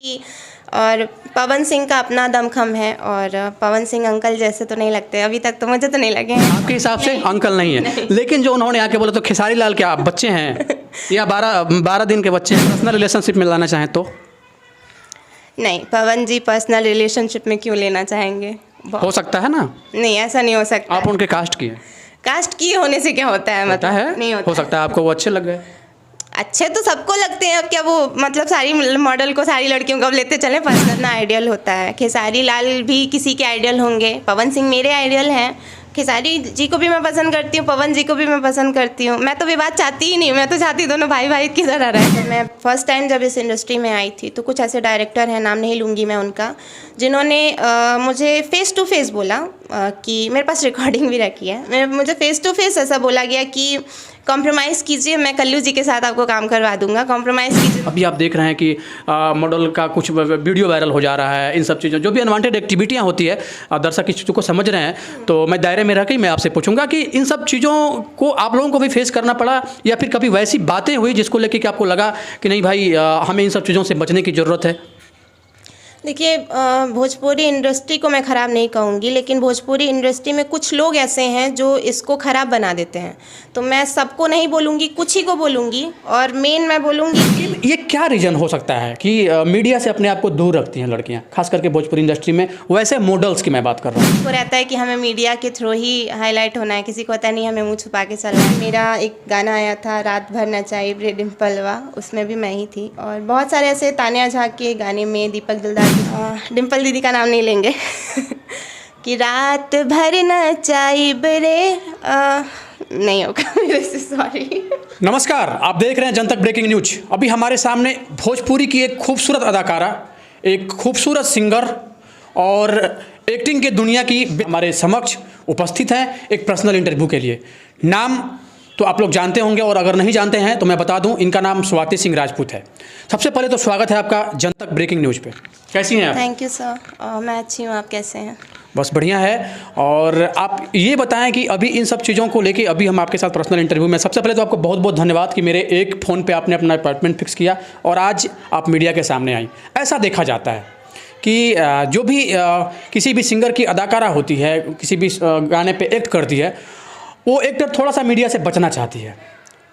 कि और पवन सिंह का अपना दमखम है और पवन सिंह अंकल जैसे तो नहीं लगते, अभी तक तो मुझे तो नहीं लगे हैं। आपके हिसाब से अंकल नहीं है, लेकिन जो उन्होंने आके बोला तो खेसारी लाल क्या आप बच्चे हैं या 12 दिन के बच्चे हैं? पर्सनल रिलेशनशिप में लाना चाहें तो? नहीं, पवन जी पर्सनल रिलेशनशिप में क्यों लेना चाहेंगे? हो सकता है ना। नहीं, ऐसा नहीं हो सकता। आप उनके कास्ट की हैं? कास्ट की होने से क्या होता है? होता मतलब है, नहीं होता हो सकता है आपको वो अच्छे लग गए। अच्छे तो सबको लगते हैं, अब क्या वो मतलब सारी मॉडल को सारी लड़कियों को अब लेते चले? पर्सनल ना आइडियल होता है। खेसारी लाल भी किसी के आइडियल होंगे, पवन सिंह मेरे आइडियल हैं। खेसारी जी को भी मैं पसंद करती हूँ, पवन जी को भी मैं पसंद करती हूँ। मैं तो विवाद चाहती ही नहीं, मैं तो चाहती दोनों भाई भाई की तरह रहे। मैं फर्स्ट टाइम जब इस इंडस्ट्री में आई थी तो कुछ ऐसे डायरेक्टर हैं, नाम नहीं लूँगी मैं उनका, जिन्होंने मुझे फ़ेस टू फेस बोला कि मेरे पास रिकॉर्डिंग भी रखी है, मुझे फ़ेस टू फेस ऐसा बोला गया कि कॉम्प्रोमाइज़ कीजिए, मैं कल्लू जी के साथ आपको काम करवा दूंगा, कॉम्प्रोमाइज़ कीजिए। अभी आप देख रहे हैं कि मॉडल का कुछ वीडियो वायरल हो जा रहा है। इन सब चीज़ों जो भी अनवांटेड एक्टिविटियाँ होती है, दर्शक इस चीज़ों को समझ रहे हैं, तो मैं दायरे में रह के मैं आपसे पूछूंगा कि इन सब चीज़ों को आप लोगों को भी फेस करना पड़ा या फिर कभी वैसी बातें हुई जिसको लेकर कि आपको लगा कि नहीं भाई हमें इन सब चीज़ों से बचने की ज़रूरत है? देखिए, भोजपुरी इंडस्ट्री को मैं ख़राब नहीं कहूँगी, लेकिन भोजपुरी इंडस्ट्री में कुछ लोग ऐसे हैं जो इसको ख़राब बना देते हैं। तो मैं सबको नहीं बोलूँगी, कुछ ही को बोलूँगी, और मेन मैं बोलूँगी ये क्या रीज़न हो सकता है कि मीडिया से अपने आप को दूर रखती हैं लड़कियां, खास करके भोजपुरी इंडस्ट्री में, वैसे मॉडल्स की मैं बात कर रहा हूँ। को रहता है कि हमें मीडिया के थ्रू ही हाईलाइट होना है, किसी को पता नहीं हमें मुँह छुपा के चलना है। मेरा एक गाना आया था रात भर नचाई रे डिम्पलवा, उसमें भी मैं ही थी, और बहुत सारे ऐसे तानिया झा के गाने में, दीपक दिलदार, डिम्पल दीदी का नाम नहीं लेंगे कि रात भर नचाई रे नहीं होगा मेरे से, सॉरी। नमस्कार, आप देख रहे हैं जनतक ब्रेकिंग न्यूज। अभी हमारे सामने भोजपुरी की एक खूबसूरत अदाकारा, एक खूबसूरत सिंगर और एक्टिंग के दुनिया की हमारे समक्ष उपस्थित हैं एक पर्सनल इंटरव्यू के लिए। नाम तो आप लोग जानते होंगे, और अगर नहीं जानते हैं तो मैं बता दूं, इनका नाम स्वाति सिंह राजपूत है। सबसे पहले तो स्वागत है आपका जनतक ब्रेकिंग न्यूज पे। कैसी हैं आप? थैंक यू सर, मैं अच्छी हूँ, आप कैसे हैं? बस बढ़िया है। और आप ये बताएं कि अभी इन सब चीज़ों को लेके अभी हम आपके साथ पर्सनल इंटरव्यू में, सबसे पहले तो आपको बहुत बहुत धन्यवाद कि मेरे एक फ़ोन पे आपने अपना अपॉइंटमेंट फिक्स किया और आज आप मीडिया के सामने आई। ऐसा देखा जाता है कि जो भी किसी भी सिंगर की अदाकारा होती है, किसी भी गाने पे एक्ट करती है, वो एक्टर थोड़ा सा मीडिया से बचना चाहती है।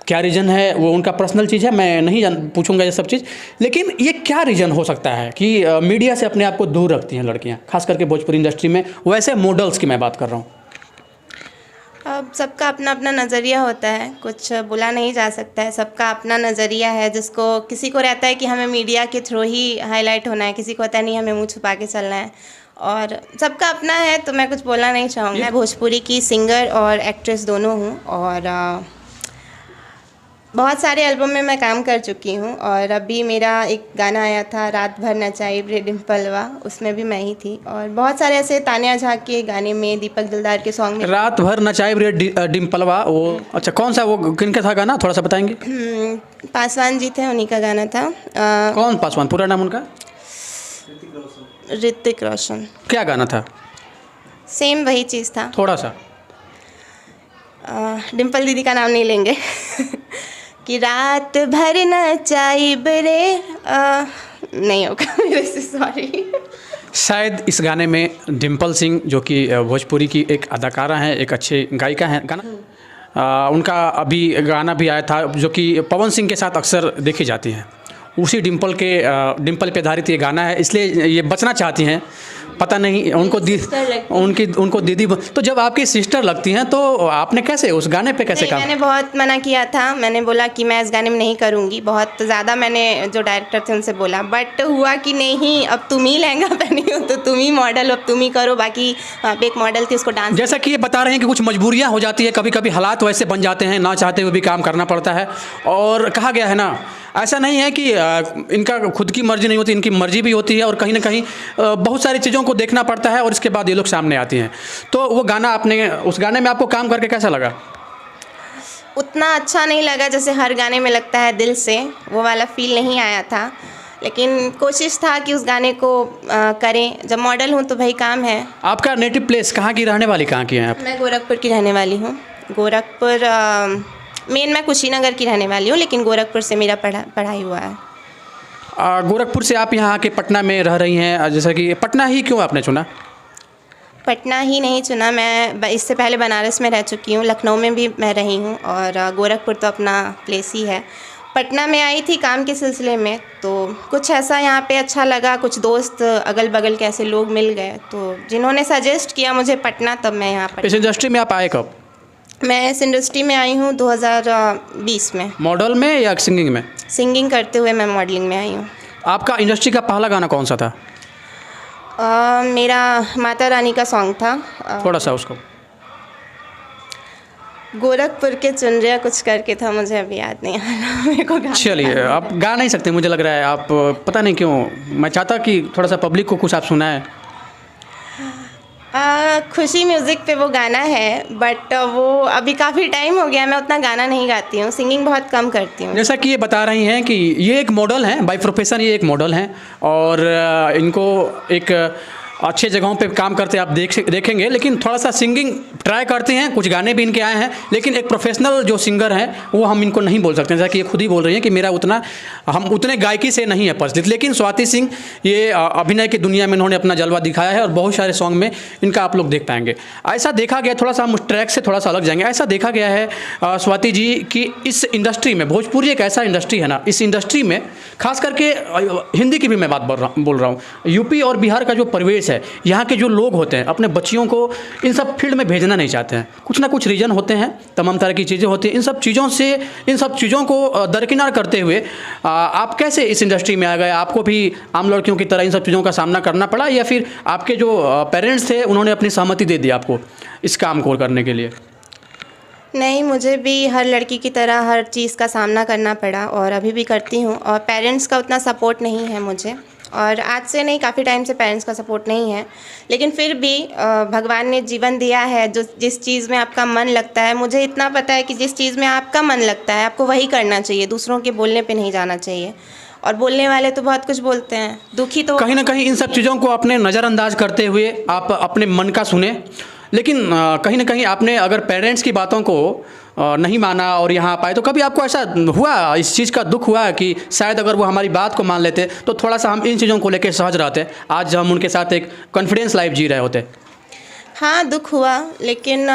क्या रीज़न है वो उनका पर्सनल चीज़ है, मैं नहीं पूछूंगा ये सब चीज़, लेकिन ये क्या रीज़न हो सकता है कि मीडिया से अपने आप को दूर रखती हैं लड़कियां, खास करके भोजपुरी इंडस्ट्री में, वैसे मॉडल्स की मैं बात कर रहा हूँ। अब सबका अपना अपना नज़रिया होता है, कुछ बोला नहीं जा सकता है, सबका अपना नज़रिया है, जिसको किसी को रहता है कि हमें मीडिया के थ्रू ही हाईलाइट होना है, किसी को पता नहीं हमें मुँह छुपा के चलना है, और सबका अपना है, तो मैं कुछ बोलना नहीं चाहूँगी। मैं भोजपुरी की सिंगर और एक्ट्रेस दोनों हूँ, और बहुत सारे एल्बम में मैं काम कर चुकी हूँ, और अभी मेरा एक गाना आया था रात भर नचाई रे डिम्पलवा, उसमें भी मैं ही थी, और बहुत सारे ऐसे तानिया झा के गाने में, दीपक दिलदार के सॉन्ग में। रात भर नचाई रे डिम्पलवा, वो अच्छा कौन सा, वो किनका था गाना, थोड़ा सा बताएंगे? पासवान जी थे, उन्हीं का गाना था। कौन पासवान, पूरा नाम उनका? ऋतिक रोशन। क्या गाना था? सेम वही चीज़ था। थोड़ा सा डिम्पल दीदी का नाम नहीं लेंगे कि रात भर नचाई रे नहीं होगा मेरे से, सॉरी। शायद इस गाने में डिम्पल सिंह, जो कि भोजपुरी की एक अदाकारा हैं, एक अच्छे गायिका हैं, गाना उनका अभी गाना भी आया था जो कि पवन सिंह के साथ अक्सर देखी जाती हैं, उसी डिम्पल पे आधारित ये गाना है, इसलिए ये बचना चाहती हैं। पता नहीं उनको दीदी, तो जब आपकी सिस्टर लगती हैं तो आपने कैसे उस गाने पे कैसे काम? मैंने बहुत मना किया था, मैंने बोला कि मैं इस गाने में नहीं करूँगी, बहुत ज़्यादा मैंने जो डायरेक्टर थे उनसे बोला, बट हुआ कि नहीं, अब तुम ही लहंगा पहनी हो तो तुम ही मॉडल, अब तुम ही करो। बाकी वहाँ पे एक मॉडल थी, उसको डांस, जैसा कि ये बता रहे हैं कि कुछ मजबूरियाँ हो जाती है, कभी कभी हालात वैसे बन जाते हैं, ना चाहते हुए भी काम करना पड़ता है। और कहा गया है ना, ऐसा नहीं है कि इनका खुद की मर्जी नहीं होती, इनकी मर्जी भी होती है, और कहीं ना कहीं बहुत सारी चीज़ों को देखना पड़ता है, और इसके बाद ये लोग सामने आती हैं। तो वो गाना, आपने उस गाने में आपको काम करके कैसा लगा? उतना अच्छा नहीं लगा जैसे हर गाने में लगता है दिल से, वो वाला फील नहीं आया था, लेकिन कोशिश था कि उस गाने को करें। जब मॉडल हूँ तो भाई काम है। आपका नेटिव प्लेस कहाँ की, रहने वाली कहाँ की हैं आप? मैं गोरखपुर की रहने वाली हूँ। गोरखपुर मेन मैं कुशीनगर की रहने वाली हूँ, लेकिन गोरखपुर से मेरा पढ़ाई हुआ है। गोरखपुर से आप यहाँ आके पटना में रह रही हैं, जैसा कि पटना ही क्यों आपने चुना? पटना ही नहीं चुना, मैं इससे पहले बनारस में रह चुकी हूँ, लखनऊ में भी मैं रही हूँ और गोरखपुर तो अपना प्लेस ही है। पटना में आई थी काम के सिलसिले में, तो कुछ ऐसा यहाँ पे अच्छा लगा, कुछ दोस्त अगल बगल के ऐसे लोग मिल गए तो जिन्होंने सजेस्ट किया मुझे पटना, तब मैं यहाँ पर। इस इंडस्ट्री में आप आए कब? मैं इस इंडस्ट्री में आई हूँ 2020 में। मॉडल में या सिंगिंग में? सिंगिंग करते हुए मैं मॉडलिंग में आई हूँ। आपका इंडस्ट्री का पहला गाना कौन सा था? मेरा माता रानी का सॉन्ग था। थोड़ा सा उसको। गोरखपुर के चुनरिया कुछ करके था, मुझे अभी याद नहीं आ रहा मेरे को। चलिए, आप गा नहीं सकते मुझे लग रहा है, आप पता नहीं क्यों। मैं चाहता कि थोड़ा सा पब्लिक को कुछ आप सुनाएं। खुशी म्यूज़िक पे वो गाना है, बट वो अभी काफ़ी टाइम हो गया, मैं उतना गाना नहीं गाती हूँ, सिंगिंग बहुत कम करती हूँ। जैसा कि ये बता रही हैं कि ये एक मॉडल हैं, बाय प्रोफेशन ये एक मॉडल हैं और इनको एक अच्छे जगहों पे काम करते आप देखेंगे, लेकिन थोड़ा सा सिंगिंग ट्राई करते हैं, कुछ गाने भी इनके आए हैं, लेकिन एक प्रोफेशनल जो सिंगर हैं वो हम इनको नहीं बोल सकते। जैसा कि ये खुद ही बोल रही हैं कि मेरा हम उतने गायकी से नहीं है परिचित, लेकिन स्वाति सिंह ये अभिनय की दुनिया में इन्होंने अपना जलवा दिखाया है और बहुत सारे सॉन्ग में इनका आप लोग देख पाएंगे। ऐसा देखा गया, थोड़ा सा हम उस ट्रैक से थोड़ा सा अलग जाएंगे, ऐसा देखा गया है स्वाति जी कि इस इंडस्ट्री में, भोजपुरी एक ऐसा इंडस्ट्री है ना, इस इंडस्ट्री में खास करके हिंदी की भी मैं बात बोल रहा हूँ, यूपी और बिहार का जो परिवेश है, यहाँ के जो लोग होते हैं अपने बच्चियों को इन सब फील्ड में भेजना नहीं चाहते हैं। कुछ ना कुछ रीज़न होते हैं, तमाम तरह की चीज़ें होती हैं। इन सब चीज़ों को दरकिनार करते हुए आप कैसे इस इंडस्ट्री में आ गए? आपको भी आम लड़कियों की तरह इन सब चीज़ों का सामना करना पड़ा या फिर आपके जो पेरेंट्स थे उन्होंने अपनी सहमति दे दी आपको इस काम को करने के लिए? नहीं, मुझे भी हर लड़की की तरह हर चीज़ का सामना करना पड़ा और अभी भी करती हूँ, और पेरेंट्स का उतना सपोर्ट नहीं है मुझे, और आज से नहीं, काफ़ी टाइम से पेरेंट्स का सपोर्ट नहीं है, लेकिन फिर भी भगवान ने जीवन दिया है। जो जिस चीज़ में आपका मन लगता है, मुझे इतना पता है कि जिस चीज़ में आपका मन लगता है आपको वही करना चाहिए, दूसरों के बोलने पे नहीं जाना चाहिए। और बोलने वाले तो बहुत कुछ बोलते हैं, दुखी तो कहीं ना कहीं इन सब चीज़ों को अपने नज़रअंदाज करते हुए आप अपने मन का सुने, लेकिन कहीं ना कहीं आपने अगर पेरेंट्स की बातों को नहीं माना और यहाँ पाए, तो कभी आपको ऐसा हुआ, इस चीज़ का दुख हुआ कि शायद अगर वो हमारी बात को मान लेते तो थोड़ा सा हम इन चीज़ों को लेकर सहज रहते, आज हम उनके साथ एक कॉन्फिडेंस लाइफ जी रहे होते? हाँ, दुख हुआ, लेकिन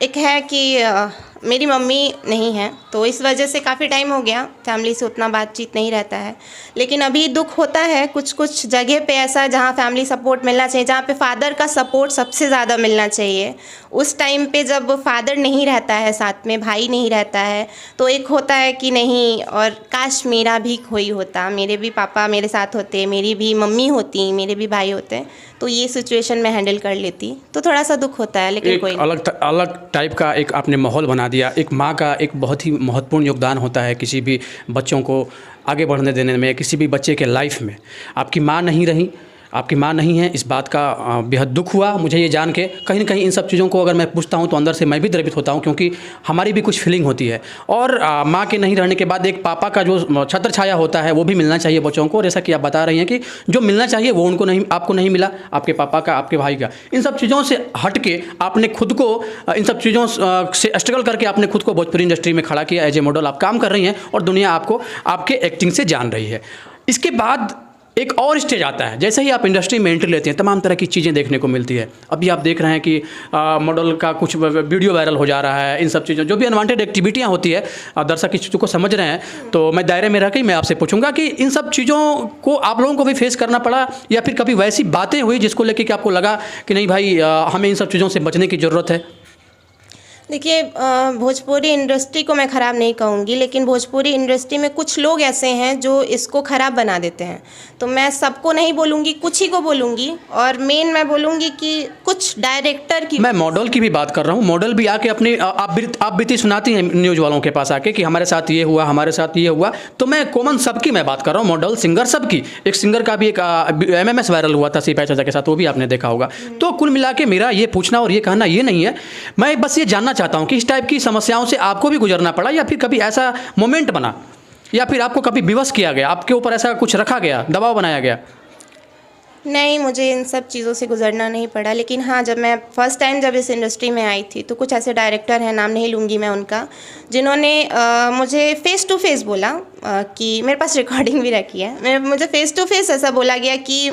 एक है कि मेरी मम्मी नहीं है, तो इस वजह से काफ़ी टाइम हो गया फैमिली से उतना बातचीत नहीं रहता है। लेकिन अभी दुख होता है कुछ जगह पे ऐसा जहाँ फैमिली सपोर्ट मिलना चाहिए, जहाँ पे फादर का सपोर्ट सबसे ज़्यादा मिलना चाहिए। उस टाइम पे जब फादर नहीं रहता है साथ में, भाई नहीं रहता है, तो एक होता है कि नहीं, और काश मेरा भी कोई होता, मेरे भी पापा मेरे साथ होते, मेरी भी मम्मी होती, मेरे भी भाई होते, तो ये सिचुएशन मैं हैंडल कर लेती। तो थोड़ा सा दुख होता है, लेकिन कोई अलग टाइप का एक आपने माहौल बना दिया। एक माँ का एक बहुत ही महत्वपूर्ण योगदान होता है किसी भी बच्चों को आगे बढ़ने देने में, किसी भी बच्चे के लाइफ में। आपकी माँ नहीं रही, आपकी माँ नहीं है, इस बात का बेहद दुख हुआ मुझे ये जान के। कहीं ना कहीं इन सब चीज़ों को अगर मैं पूछता हूँ तो अंदर से मैं भी द्रवित होता हूँ, क्योंकि हमारी भी कुछ फीलिंग होती है। और माँ के नहीं रहने के बाद एक पापा का जो छत्र छाया होता है वो भी मिलना चाहिए बच्चों को। जैसा कि आप बता रही हैं कि जो मिलना चाहिए वो उनको नहीं, आपको नहीं मिला, आपके पापा का, आपके भाई का। इन सब चीज़ों से हट के आपने खुद को इन सब चीज़ों से स्ट्रगल करके आपने खुद को भोजपुरी इंडस्ट्री में खड़ा किया। एज ए मॉडल आप काम कर रही हैं और दुनिया आपको आपके एक्टिंग से जान रही है। इसके बाद एक और स्टेज आता है, जैसे ही आप इंडस्ट्री में एंट्री लेते हैं तमाम तरह की चीज़ें देखने को मिलती है। अभी आप देख रहे हैं कि मॉडल का कुछ वीडियो वायरल हो जा रहा है। इन सब चीज़ों जो भी अनवांटेड एक्टिविटियाँ होती है, दर्शक इस चीज़ों को समझ रहे हैं, तो मैं दायरे में रह के मैं आपसे पूछूंगा कि इन सब चीज़ों को आप लोगों को भी फेस करना पड़ा या फिर कभी वैसी बातें हुई जिसको लेकर कि आपको लगा कि नहीं भाई हमें इन सब चीज़ों से बचने की ज़रूरत है? देखिए, भोजपुरी इंडस्ट्री को मैं ख़राब नहीं कहूँगी, लेकिन भोजपुरी इंडस्ट्री में कुछ लोग ऐसे हैं जो इसको ख़राब बना देते हैं। तो मैं सबको नहीं बोलूँगी, कुछ ही को बोलूँगी, और मेन मैं बोलूँगी कि कुछ डायरेक्टर की। मैं मॉडल की भी बात कर रहा हूँ। मॉडल भी आके अपनी आप बीती सुनाती हैं न्यूज़ वालों के पास आके कि हमारे साथ ये हुआ, हमारे साथ ये हुआ। तो मैं कॉमन सबकी मैं बात कर रहा हूँ, मॉडल, सिंगर, सबकी। एक सिंगर का भी एक MMS वायरल हुआ था सिपाही चाचा के साथ, वो भी आपने देखा होगा। तो कुल मिला के मेरा ये पूछना और ये कहना ये नहीं है, मैं बस ये जानना चाहता हूं कि इस टाइप की समस्याओं से आपको भी गुजरना पड़ा या फिर कभी ऐसा मोमेंट बना या फिर आपको कभी विवश किया गया, आपके ऊपर ऐसा कुछ रखा गया, दबाव बनाया गया? नहीं, मुझे इन सब चीज़ों से गुजरना नहीं पड़ा, लेकिन हाँ, जब मैं फ़र्स्ट टाइम जब इस इंडस्ट्री में आई थी तो कुछ ऐसे डायरेक्टर हैं, नाम नहीं लूँगी मैं उनका, जिन्होंने मुझे फ़ेस टू फेस बोला। कि मेरे पास रिकॉर्डिंग भी रखी है, मुझे फेस टू फेस ऐसा बोला गया कि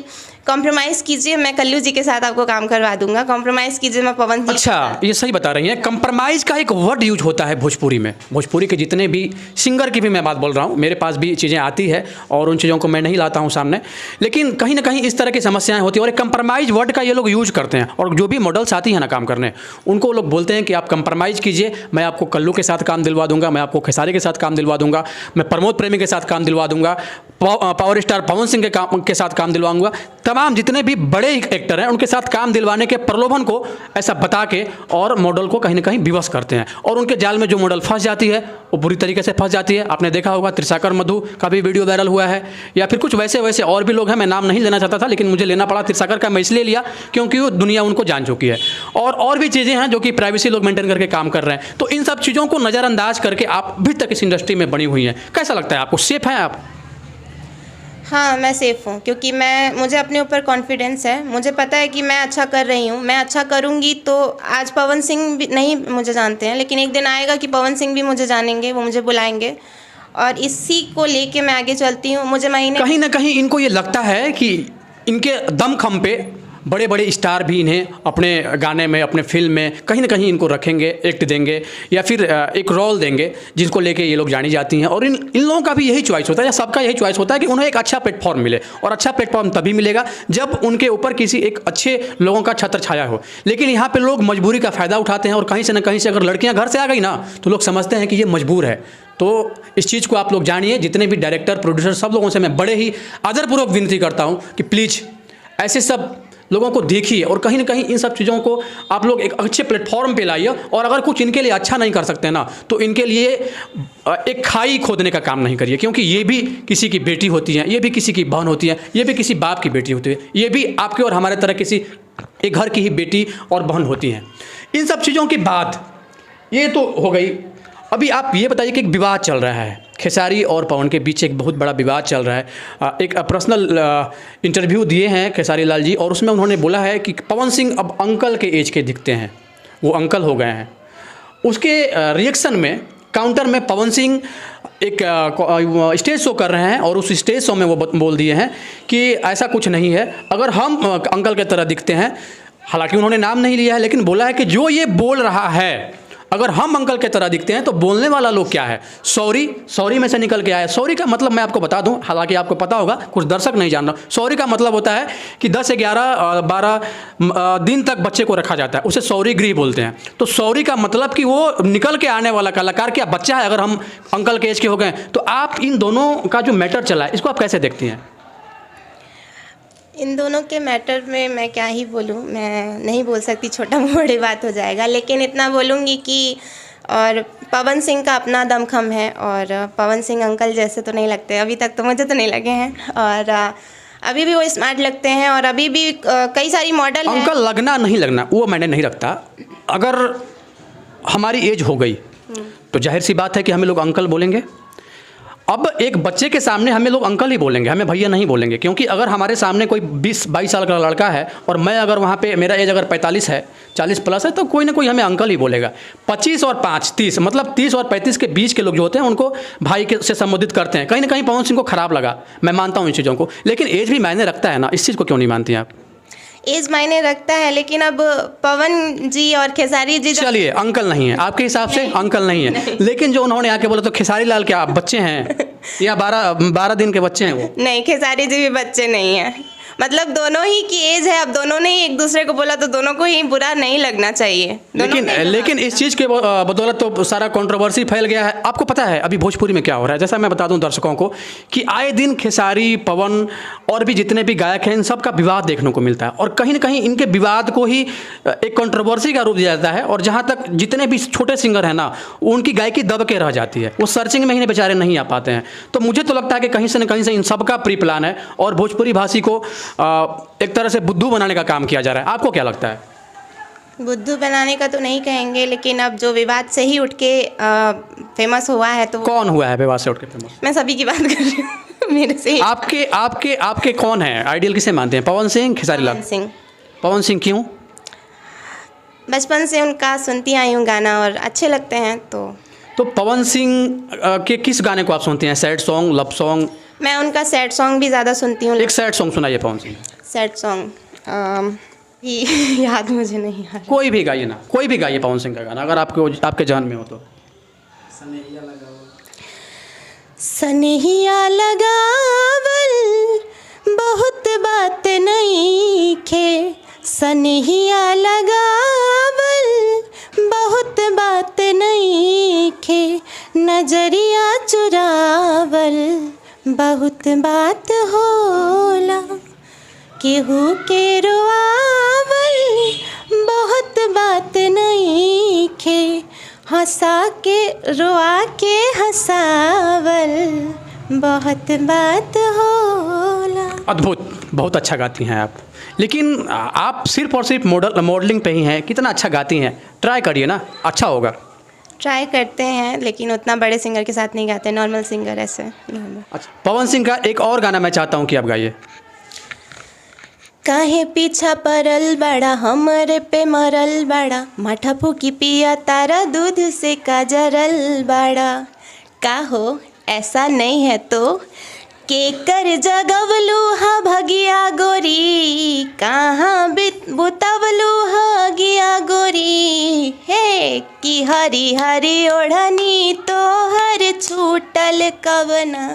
कॉम्प्रोमाइज़ कीजिए, मैं कल्लू जी के साथ आपको काम करवा दूंगा, कॉम्प्रोमाइज़ कीजिए, मैं पवन जी। अच्छा, ये सही बता रही हैं। कंप्रोमाइज़ का एक वर्ड यूज होता है भोजपुरी में। भोजपुरी के जितने भी सिंगर की भी मैं बात बोल रहा हूँ, मेरे पास भी चीज़ें आती है और उन चीज़ों को मैं नहीं लाता हूँ सामने, लेकिन कहीं ना कहीं इस तरह की समस्याएं होती हैं और एक कंप्रोमाइज़ वर्ड का ये लोग यूज करते हैं। और जो भी मॉडल्स आती हैं ना काम करने, उनको लोग बोलते हैं कि आप कंप्रोमाइज़ कीजिए, मैं आपको कल्लू के साथ काम दिलवा दूंगा, मैं आपको खेसारी के साथ काम दिलवा दूंगा, मैं प्रमोद प्रेमी के साथ काम दिलवा दूंगा, पावर स्टार पवन सिंह के साथ काम दिलवाऊंगा। तमाम जितने भी बड़े एक्टर हैं उनके साथ काम दिलवाने के प्रलोभन को ऐसा बता के और मॉडल को कहीं ना कहीं विवश करते हैं और उनके जाल में जो मॉडल फंस जाती है वो बुरी तरीके से फंस जाती है। आपने देखा होगा त्रिशाकर मधु का भी वीडियो वायरल हुआ है, या फिर कुछ वैसे वैसे और भी लोग हैं, मैं नाम नहीं लेना चाहता था लेकिन मुझे लेना पड़ा त्रिशाकर का, मैं इसलिए लिया क्योंकि वो दुनिया उनको जान चुकी है। और भी चीज़ें हैं जो कि प्राइवेसी लोग मेंटेन करके काम कर रहे हैं। तो इन सब चीज़ों को नज़रअंदाज करके आप अभी तक इस इंडस्ट्री में बनी हुई हैं, कैसा लगता है आपको? सेफ हैं आप? हाँ, मैं सेफ़ हूँ क्योंकि मुझे अपने ऊपर कॉन्फिडेंस है, मुझे पता है कि मैं अच्छा कर रही हूँ, मैं अच्छा करूँगी तो आज पवन सिंह भी नहीं मुझे जानते हैं, लेकिन एक दिन आएगा कि पवन सिंह भी मुझे जानेंगे, वो मुझे बुलाएंगे और इसी को लेके मैं आगे चलती हूँ। मुझे कहीं ना कहीं इनको ये लगता है कि इनके दमखम पे बड़े बड़े स्टार भी इन्हें अपने गाने में, अपने फिल्म में कहीं ना कहीं इनको रखेंगे, एक्ट देंगे या फिर एक रोल देंगे जिसको लेके ये लोग जानी जाती हैं। और इन लोगों का भी यही चॉइस होता है या सबका यही चॉइस होता है कि उन्हें एक अच्छा प्लेटफॉर्म मिले, और अच्छा प्लेटफॉर्म तभी मिलेगा जब उनके ऊपर किसी एक अच्छे लोगों का छत्र छाया हो। लेकिन यहाँ पर लोग मजबूरी का फ़ायदा उठाते हैं और कहीं से ना कहीं से अगर लड़कियाँ घर से आ गई ना तो लोग समझते हैं कि ये मजबूर है। तो इस चीज़ को आप लोग जानिए। जितने भी डायरेक्टर, प्रोड्यूसर, सब लोगों से मैं बड़े ही आदरपूर्वक विनती करता हूँ कि प्लीज़ ऐसे सब लोगों को देखिए और कहीं ना कहीं इन सब चीज़ों को आप लोग एक अच्छे प्लेटफॉर्म पे लाइए। और अगर कुछ इनके लिए अच्छा नहीं कर सकते ना तो इनके लिए एक खाई खोदने का काम नहीं करिए, क्योंकि ये भी किसी की बेटी होती हैं, ये भी किसी की बहन होती हैं, ये भी किसी बाप की बेटी होती है, ये भी आपके और हमारे तरह किसी एक घर की ही बेटी और बहन होती हैं। इन सब चीज़ों की बात ये तो हो गई। अभी आप ये बताइए कि एक विवाद चल रहा है, खेसारी और पवन के बीच एक बहुत बड़ा विवाद चल रहा है। एक पर्सनल इंटरव्यू दिए हैं खेसारी लाल जी और उसमें उन्होंने बोला है कि पवन सिंह अब अंकल के एज के दिखते हैं, वो अंकल हो गए हैं। उसके रिएक्शन में, काउंटर में पवन सिंह एक स्टेज शो कर रहे हैं और उस स्टेज शो में वो बोल दिए हैं कि ऐसा कुछ नहीं है, अगर हम अंकल की तरह दिखते हैं, हालांकि उन्होंने नाम नहीं लिया है, लेकिन बोला है कि जो ये बोल रहा है अगर हम अंकल के तरह दिखते हैं तो बोलने वाला लोग क्या है, सॉरी में से निकल के आया। सॉरी का मतलब मैं आपको बता दूं, हालांकि आपको पता होगा, कुछ दर्शक नहीं जान रहा। सॉरी का मतलब होता है कि 10, 11, 12 दिन तक बच्चे को रखा जाता है, उसे सॉरी गृह बोलते हैं। तो सॉरी का मतलब कि वो निकल के आने वाला कलाकार क्या बच्चा है, अगर हम अंकल के एज के हो गए। तो आप इन दोनों का जो मैटर चला है इसको आप कैसे देखती हैं? इन दोनों के मैटर में मैं क्या ही बोलूँ, मैं नहीं बोल सकती, छोटा बड़ी बात हो जाएगा, लेकिन इतना बोलूँगी कि और पवन सिंह का अपना दमखम है और पवन सिंह अंकल जैसे तो नहीं लगते, अभी तक तो मुझे तो नहीं लगे हैं, और अभी भी वो स्मार्ट लगते हैं और अभी भी कई सारी मॉडल हैं। अंकल लगना नहीं लगना वो मैंने नहीं रखता, अगर हमारी एज हो गई तो जाहिर सी बात है कि हमें लोग अंकल बोलेंगे। अब एक बच्चे के सामने हमें लोग अंकल ही बोलेंगे, हमें भैया नहीं बोलेंगे, क्योंकि अगर हमारे सामने कोई 20-22 साल का लड़का है और मैं अगर वहाँ पे, मेरा एज अगर 45 है, 40 प्लस है, तो कोई ना कोई हमें अंकल ही बोलेगा। 25 और 5, 30, मतलब 30 और 35 के बीच के लोग जो होते हैं उनको भाई के से संबोधित करते हैं। कहीं ना कहीं पवन सिंह को खराब लगा, मैं मानता हूँ इन चीज़ों को, लेकिन एज भी मायने रखता है ना, इस चीज़ को क्यों नहीं मानती आप? एज मायने रखता है, लेकिन अब पवन जी और खेसारी जी, चलिए अंकल नहीं है आपके हिसाब से, अंकल नहीं है, लेकिन जो उन्होंने आके बोला तो खेसारी लाल क्या बच्चे हैं या 12 दिन के बच्चे हैं? वो नहीं, खेसारी जी भी बच्चे नहीं हैं, मतलब दोनों ही की एज है। अब दोनों ने ही एक दूसरे को बोला तो दोनों को ही बुरा नहीं लगना चाहिए। लेकिन इस चीज़ के बदौलत तो सारा कंट्रोवर्सी फैल गया है। आपको पता है अभी भोजपुरी में क्या हो रहा है? जैसा मैं बता दूं दर्शकों को कि आए दिन खेसारी, पवन और भी जितने भी गायक हैं इन सब का विवाद देखने को मिलता है और कहीं ना कहीं इनके विवाद को ही एक कंट्रोवर्सी का रूप दिया जाता है। और जहाँ तक जितने भी छोटे सिंगर हैं ना, उनकी गायकी दब के रह जाती है, वो सर्चिंग में ही बेचारे नहीं आ पाते हैं। तो मुझे तो लगता है कि कहीं से न कहीं से इन सब का प्री प्लान है और भोजपुरी भाषी को एक तरह से बुद्धू बनाने का काम किया जा रहा है। आपको क्या लगता है? बुद्धू बनाने का तो नहीं कहेंगे, लेकिन अब जो विवाद से ही उठ के फेमस हुआ है, तो कौन हुआ है विवाद से उठ के फेमस? मैं सभी की बात कर रही हूँ, मेरे से। आपके कौन है आइडियल, किसे मानते हैं? पवन सिंह, खेसारी लाल? पवन सिंह क्यों? बचपन से उनका सुनती आई हूँ गाना और अच्छे लगते हैं। तो तो पवन सिंह के किस गाने को आप सुनते हैं? Sad song, love song? मैं उनका सैड सॉन्ग भी ज़्यादा सुनती हूँ। एक सैड सॉन्ग सुनाइए पवन सिंह। सैड सॉन्ग याद मुझे नहीं आ रहा। कोई भी गाइए ना, कोई भी गाइए पवन सिंह का गाना अगर आपके जान में हो तो। सनहिया लगावल बहुत बात नहीं खे, सनहिया लगावल बहुत बात नहीं खे, नजरिया चुरावल बहुत बात होला, केहू के रोआवल बहुत बात नहीं खे, हंसा के रोआ के हंसावल बहुत बात होला। अद्भुत, बहुत अच्छा गाती हैं आप। लेकिन आप सिर्फ और सिर्फ मॉडलिंग पे ही हैं, कितना अच्छा गाती हैं, ट्राई करिए ना, अच्छा होगा। ट्राई करते हैं लेकिन उतना बड़े सिंगर के साथ नहीं गाते, नॉर्मल सिंगर ऐसे नॉर्मल। अच्छा, पवन सिंह का एक और गाना मैं चाहता हूँ कि आप गाइए। काहे पीछा परल बड़ा हमरे पे मरल बड़ा, माठा फूकी पिया तारा दूध से काजरल बड़ा, का हो ऐसा नहीं है तो केकर जगवलू हा भगिया गोरी, कहाँ बुतवलू हगिया गोरी, हे कि हरी हरी ओढ़नी तो हर छूटल कवना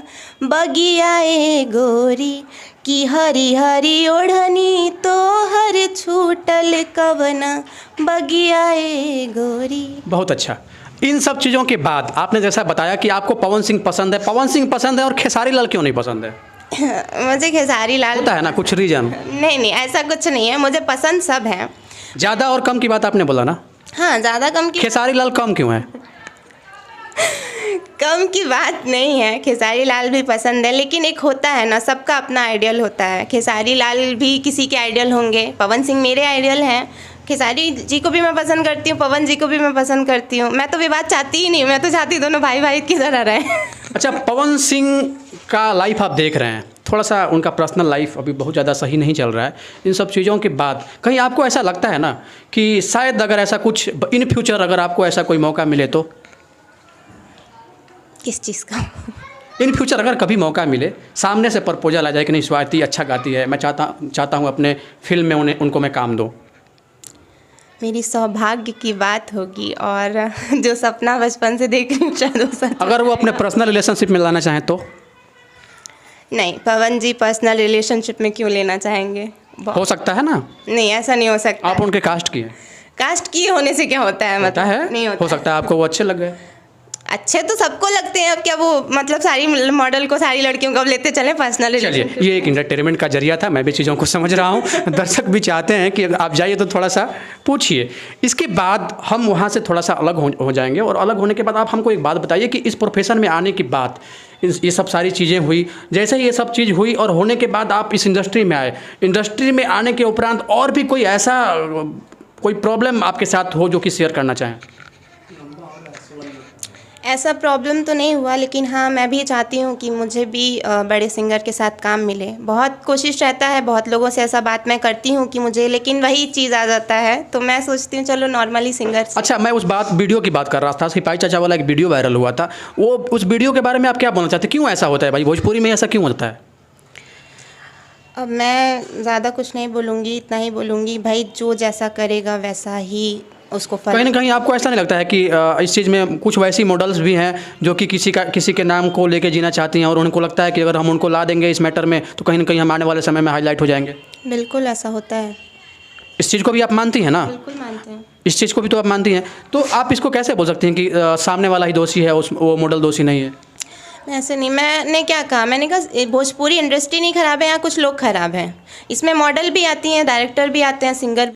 बगिया ए गोरी, कि हरी हरी ओढ़नी तो हर छूटल कवना बगिया ए गोरी। बहुत अच्छा। इन सब चीज़ों के बाद आपने जैसा बताया कि आपको पवन सिंह पसंद है, पवन सिंह पसंद है और खेसारी लाल क्यों नहीं पसंद है? मुझे खेसारी लाल होता है ना कुछ रीजन? नहीं ऐसा कुछ नहीं है, मुझे पसंद सब है। ज़्यादा और कम की बात आपने बोला ना? हाँ, ज़्यादा कम की खेसारी लाल कम क्यों है? कम की बात नहीं है, खेसारी लाल भी पसंद है, लेकिन एक होता है ना, सबका अपना आइडियल होता है। खेसारी लाल भी किसी के आइडियल होंगे, पवन सिंह मेरे आइडियल हैं। खेसारी जी को भी मैं पसंद करती हूँ, पवन जी को भी मैं पसंद करती हूँ। मैं तो विवाद चाहती ही नहीं, मैं तो चाहती दोनों भाई भाई की तरह रहें। अच्छा, पवन सिंह का लाइफ आप देख रहे हैं, थोड़ा सा उनका पर्सनल लाइफ अभी बहुत ज़्यादा सही नहीं चल रहा है। इन सब चीज़ों के बाद कहीं आपको ऐसा लगता है ना कि शायद अगर ऐसा कुछ इन फ्यूचर अगर आपको ऐसा कोई मौका मिले तो? किस चीज़ का? इन फ्यूचर अगर कभी मौका मिले, सामने से प्रपोजल आ जाए कि नहीं स्वाति अच्छा गाती है, मैं चाहता हूँ अपने फिल्म में उनको मैं काम दूँ, मेरी सौभाग्य की बात होगी और जो सपना बचपन से देख रही हूँ शायद वो सच। अगर वो अपने पर्सनल रिलेशनशिप में लाना चाहें तो? नहीं, पवन जी पर्सनल रिलेशनशिप में क्यों लेना चाहेंगे? हो सकता है ना? नहीं, ऐसा नहीं हो सकता। आप उनके कास्ट की हैं? कास्ट की होने से क्या होता है? होता है, नहीं होता। हो सकता है आपको वो अच्छे लग गए। अच्छे तो सबको लगते हैं, अब क्या वो मतलब सारी मॉडल को, सारी लड़कियों को अब लेते चले पर्सनल। चलिए, ये एक एंटरटेनमेंट का जरिया था, मैं भी चीज़ों को समझ रहा हूँ, दर्शक भी चाहते हैं कि आप जाइए तो थोड़ा सा पूछिए। इसके बाद हम वहाँ से थोड़ा सा अलग हो जाएंगे, और अलग होने के बाद आप हमको एक बात बताइए कि इस प्रोफेशन में आने के बाद ये सब सारी चीज़ें हुई, जैसे ये सब चीज़ हुई और होने के बाद आप इस इंडस्ट्री में आए, इंडस्ट्री में आने के उपरांत और भी कोई ऐसा कोई प्रॉब्लम आपके साथ हो जो कि शेयर करना चाहें? ऐसा प्रॉब्लम तो नहीं हुआ, लेकिन हाँ मैं भी चाहती हूँ कि मुझे भी बड़े सिंगर के साथ काम मिले। बहुत कोशिश रहता है, बहुत लोगों से ऐसा बात मैं करती हूँ कि मुझे, लेकिन वही चीज़ आ जाता है, तो मैं सोचती हूँ चलो नॉर्मली सिंगर से। अच्छा, मैं उस वीडियो की बात कर रहा था, सिपाही चाचा वाला एक वीडियो वायरल हुआ था, वो उस वीडियो के बारे में आप क्या बोलना चाहते हैं? क्यों ऐसा होता है भाई, भोजपुरी में ऐसा क्यों होता है? अब मैं ज़्यादा कुछ नहीं बोलूँगी, इतना ही बोलूँगी भाई, जो जैसा करेगा वैसा ही उसको फल। कहीं ना कहीं आपको ऐसा नहीं लगता है कि इस चीज़ में कुछ वैसी मॉडल्स भी हैं जो कि किसी के नाम को लेके जीना चाहती हैं और उनको लगता है कि अगर हम उनको ला देंगे इस मैटर में तो कहीं ना कहीं हम आने वाले समय में हाईलाइट हो जाएंगे? बिल्कुल ऐसा होता है। इस चीज़ को भी आप मानती हैं ना? बिल्कुल मानते हैं। इस चीज़ को भी तो आप मानती हैं, तो आप इसको कैसे बोल सकती हैं कि सामने वाला ही दोषी है, वो मॉडल दोषी नहीं है? ऐसे नहीं, मैंने क्या कहा, मैंने कहा भोजपुरी इंडस्ट्री नहीं ख़राब है, यहाँ कुछ लोग ख़राब हैं। इसमें मॉडल भी आती हैं, डायरेक्टर भी आते हैं, सिंगर